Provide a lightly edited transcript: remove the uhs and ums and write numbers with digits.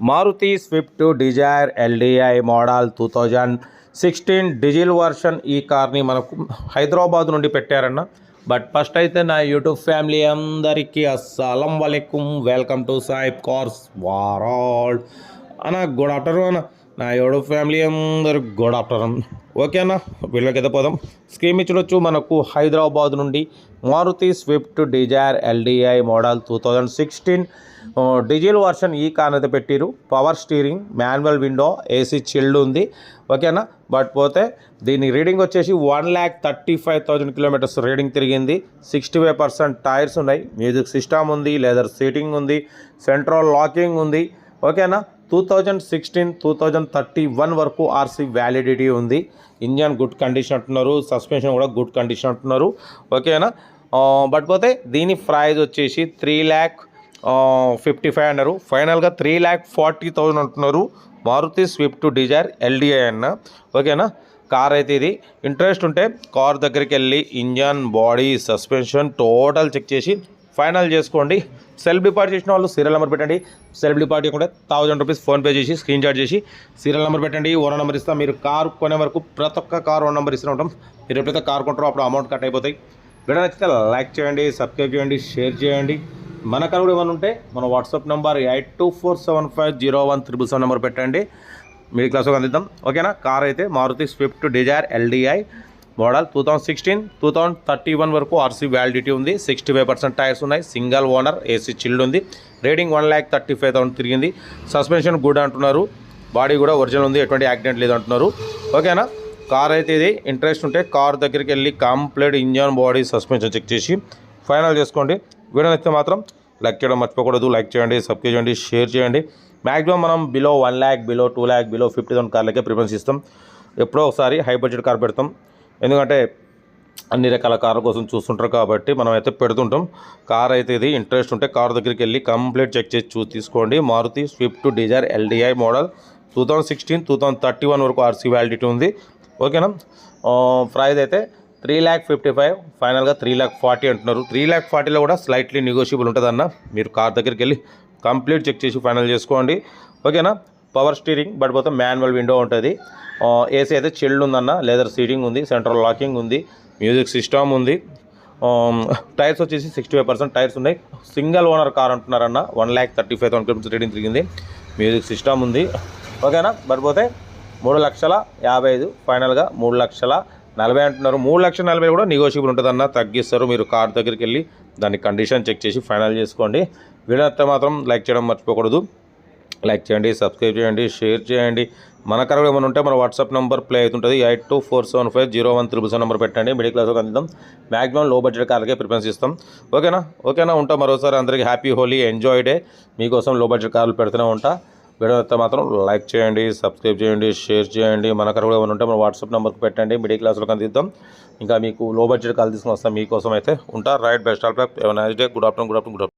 Maruti Swift Dzire LDI model 2016 diesel version ఈ కార్ని మనకు హైదరాబాద్ నుండి పెట్టారన్న. బట్ ఫస్ట్ అయితే నా యూట్యూబ్ ఫ్యామిలీ అందరికీ అస్సలం వలైకుం, welcome to Saib cars world అన్న. గుడ్ ఆఫ్టర్నూన్ అన్న. నా యూట్యూబ్ ఫ్యామిలీ అందరికి గుడ్ ఆఫ్టర్నూన్. ఓకే అన్న, వీళ్ళకైతే పోదాం. స్క్రీన్ ఇచ్చొచ్చు మనకు హైదరాబాద్ నుండి Maruti Swift Dzire LDI model 2016 diesel version ఈ కార్ అయితే పెట్టిరు. Power steering, manual window, AC chilled ఉంది. ఓకేనా. బట్ పోతే దీని రీడింగ్ వచ్చేసి 1,35,000 కిలోమీటర్స్ రీడింగ్ తిరిగింది. 65% టైర్స్ ఉన్నాయి. మ్యూజిక్ సిస్టమ్ ఉంది, లెదర్ సీటింగ్ ఉంది, సెంట్రల్ లాకింగ్ ఉంది. ఓకేనా. 2016 2031 వరకు ఆర్సీ వ్యాలిడిటీ ఉంది. ఇంజన్ గుడ్ కండిషన్ అంటున్నారు, సస్పెన్షన్ కూడా గుడ్ కండిషన్ అంటున్నారు. ఓకేనా. బట్ పోతే దీని ప్రైజ్ వచ్చేసి 3,55,000 అన్నారు. ఫైనల్గా 3,40,000 అంటున్నారు. మారుతి స్విఫ్ట్ డిజైర్ ఎల్డిఐ అన్న. ఓకేనా. కార్ అయితే ఇది ఇంట్రెస్ట్ ఉంటే కార్ దగ్గరికి వెళ్ళి engine, body, suspension total check చేసి ఫైనల్ చేసుకోండి. సెల్ఫ్ డిపాజిట్ చేసిన వాళ్ళు సీరియల్ నెంబర్ పెట్టండి. సెల్ఫ్ డిపాజిట్ కూడా 1000 రూపీస్ ఫోన్పే చేసి స్క్రీన్ షాట్ చేసి సీరియల్ నెంబర్ పెట్టండి. ఓనర్ నెంబర్ ఇస్తాం. మీరు కార్ కొనే వరకు ప్రతి ఒక్క కార్ ఓనర్ నెంబర్ ఇస్తూ ఉంటాం. మీరు ఎప్పుడైతే కార్ కొంటారో అప్పుడు అమౌంట్ కట్ అయిపోతాయి. వీడియో నచ్చితే లైక్ చేయండి, సబ్స్క్రైబ్ చేయండి, షేర్ చేయండి. మన కార్ కూడా ఏమైనా ఉంటే మన వాట్సాప్ నెంబర్ 8247501377 నెంబర్ పెట్టండి. మిడిల్ క్లాస్లో అందిద్దాం. ఓకేనా. కార్ అయితే Maruti Swift Dzire LDI model 2016 2031 వరకు ఆర్సీ వ్యాలిడిటీ ఉంది. 65% టైర్స్ ఉన్నాయి. సింగల్ ఓనర్, ఏసీ చిల్డ్ ఉంది. రేటింగ్ 1,35,000 తిరిగింది. సస్పెన్షన్ గుడ్ అంటున్నారు. బాడీ కూడా ఒరిజినల్ ఉంది, ఎటువంటి యాక్సిడెంట్ లేదు అంటున్నారు. ఓకేనా. కార్ అయితే ఇది ఇంట్రెస్ట్ ఉంటే కార్ దగ్గరికి వెళ్ళి complete engine, body, suspension check చేసి ఫైనల్ చేసుకోండి. వీడియో నచ్చితే మాత్రం లైక్ చేయడం మర్చిపోకూడదు. లైక్ చేయండి, సబ్స్క్రైబ్ చేయండి, షేర్ చేయండి. మ్యాక్సిమం మనం below 1 lakh, below 2 lakh, below 50,000 కార్లకే ప్రిఫరెన్స్ ఇస్తాం. ఎప్పుడో ఒకసారి హై బడ్జెట్ కార్ పెడతాం. ఎందుకంటే అన్ని రకాల కార్ల కోసం చూస్తుంటారు కాబట్టి మనం అయితే పెడుతుంటాం. కార్ అయితే ఇది ఇంట్రెస్ట్ ఉంటే కార్ దగ్గరికి వెళ్ళి కంప్లీట్ చెక్ చేసి తీసుకోండి. Maruti Swift Dzire LDI model 2016 2031 వరకు ఆర్సీ వ్యాలిడిటీ ఉంది. ఓకేనా. ప్రైస్ అయితే 3,55,000, ఫైనల్గా 3,40,000 అంటున్నారు. 3,40,000లో కూడా స్లైట్లీ నెగోషియబుల్ ఉంటుందన్న. మీరు కార్ దగ్గరికి వెళ్ళి కంప్లీట్ చెక్ చేసి ఫైనల్ చేసుకోండి. ఓకేనా. పవర్ స్టీరింగ్, బట్ పోతే మాన్యువల్ విండో ఉంటుంది. ఏసీ అయితే చిల్డ్ ఉందన్న, లెదర్ సీటింగ్ ఉంది, సెంట్రల్ లాకింగ్ ఉంది, మ్యూజిక్ సిస్టమ్ ఉంది. టైర్స్ వచ్చేసి 65% టైర్స్ ఉన్నాయి. సింగిల్ ఓనర్ కార్ అంటున్నారన్న. 1,35,000 కిలోమీటర్స్ రీడింగ్ తిరిగింది. మ్యూజిక్ సిస్టమ్ ఉంది. ఓకేనా. బట్ పోతే 3,55,000, ఫైనల్గా 3,40,000 అంటున్నారు. 3,40,000 కూడా నెగోషియబుల్ ఉంటుందన్న, తగ్గిస్తారు. మీరు కార్ దగ్గరికి వెళ్ళి దాని కండిషన్ చెక్ చేసి ఫైనల్ చేసుకోండి. వీడియో అయితే మాత్రం లైక్ చేయడం మర్చిపోకూడదు. లైక్ చేయండి, సబ్స్క్రైబ్ చేయండి, షేర్ చేయండి. మన కార్ ఏమైనా ఉంటే మన వాట్సాప్ నెంబర్ ప్లే అవుతుంటుంది. 8247501377 నెంబర్ పెట్టండి. మిడిల్ క్లాస్లో అందిద్దాం. మ్యాక్సిమం లో బడ్జెట్ కార్లకే ప్రిఫరెన్స్ ఇస్తాం. ఓకేనా. ఓకేనా. ఉంటాం. మరోసారి అందరికీ హ్యాపీ హోలీ, ఎంజాయ్ డే. మీకోసం లో బడ్జెట్ కార్లు పెడుతూనే ఉంటా. వీడియో అయితే మాత్రం లైక్ చేయండి, సబ్స్క్రైబ్ చేయండి, షేర్ చేయండి. మన కార్ ఏమైనా ఉంటే మన వాట్సాప్ నెంబర్కి పెట్టండి. మిడిల్ క్లాస్లో అందిద్దాం. ఇంకా మీకు లో బడ్జెట్ కాల్ తీసుకుని వస్తాం. మీకోసం అయితే ఉంటా. Right, best all luck. Nice day. Good afternoon.